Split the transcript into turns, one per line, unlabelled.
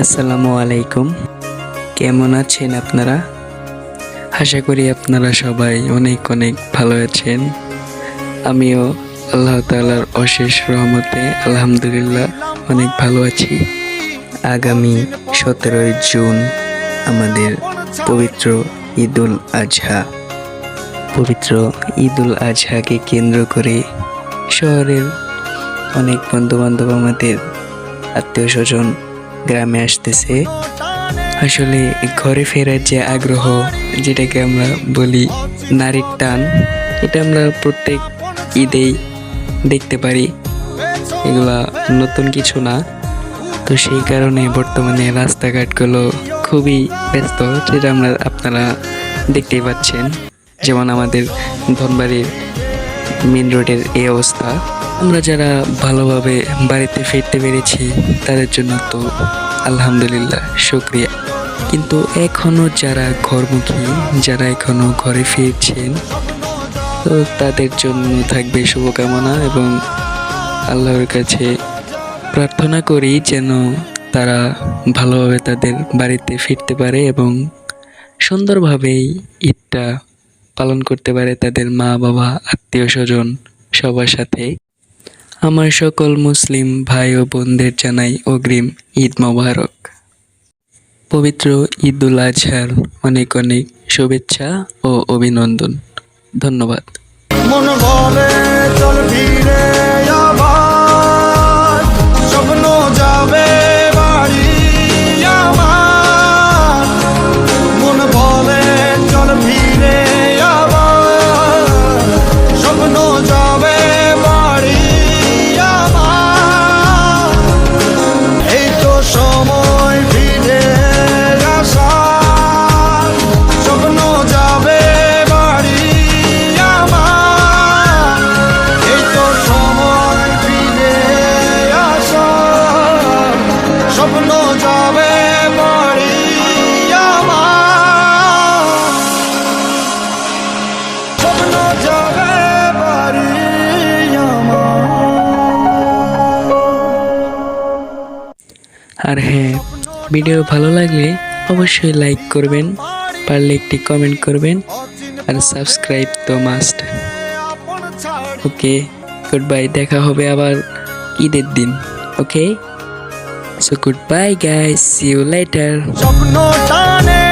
আসসালামু আলাইকুম। কেমন আছেন আপনারা? আশা করি আপনারা সবাই অনেক অনেক ভালো আছেন। আমিও আল্লাহ তাআলার অশেষ রহমতে আলহামদুলিল্লাহ অনেক ভালো আছি। আগামী 17ই জুন আমাদের পবিত্র ঈদুল আজহা। পবিত্র ঈদুল আজহাকে কেন্দ্র করে শহরের অনেক বন্ধুবান্ধব আমাদের আত্মীয় স্বজন গ্রামে আসতেছে। আসলে ঘরে ফেরার যে আগ্রহ, যেটাকে আমরা বলি নারীর টান, এটা আমরা প্রত্যেক ঈদেই দেখতে পারি। এগুলা নতুন কিছু না। তো সেই কারণে বর্তমানে রাস্তাঘাটগুলো খুবই ব্যস্ত, যেটা আপনারা দেখতেই পাচ্ছেন। যেমন আমাদের ধনবাড়ির মেন রোডের এই অবস্থা। আমরা যারা ভালোভাবে বাড়িতে ফিরতে পেরেছি তাদের জন্য তো আলহামদুলিল্লাহ, শুকরিয়া। কিন্তু এখনও যারা ঘরমুখী, যারা এখনও ঘরে ফিরছেন, তো তাদের জন্য থাকবে শুভকামনা এবং আল্লাহর কাছে প্রার্থনা করি যেন তারা ভালোভাবে তাদের বাড়িতে ফিরতে পারে এবং সুন্দরভাবেই ঈদটা পালন করতে পারে তাদের মা বাবা আত্মীয় স্বজন সবার সাথে। আমার সকল মুসলিম ভাই ও বোনদের জানাই অগ্রিম ঈদ মোবারক। পবিত্র ঈদুল আজহার অনেক অনেক শুভেচ্ছা ও অভিনন্দন। ধন্যবাদ।
মন বলে চল ফিরে আবার, স্বপ্ন যাবে বাড়ি আমার। মন বলে চল ফিরে আবার, স্বপ্ন যাবে বাড়ি আমার। এই তো সময় ফিরে আসার, স্বপ্ন যাবে বাড়ি আমার। এই তো সময় ফিরে আসার, স্বপ্ন যাবে বাড়ি আমার। স্বপ্ন যাবে বাড়ি আমার।
আর হ্যাঁ, ভিডিও ভালো লাগলে অবশ্যই লাইক করবেন, পারলে একটি কমেন্ট করবেন, আর সাবস্ক্রাইব তো মাস্ট। Okay, good bye. দেখা হবে আবার ঈদের দিন। Okay, so good bye guys, see you later.
স্বপ্ন টানে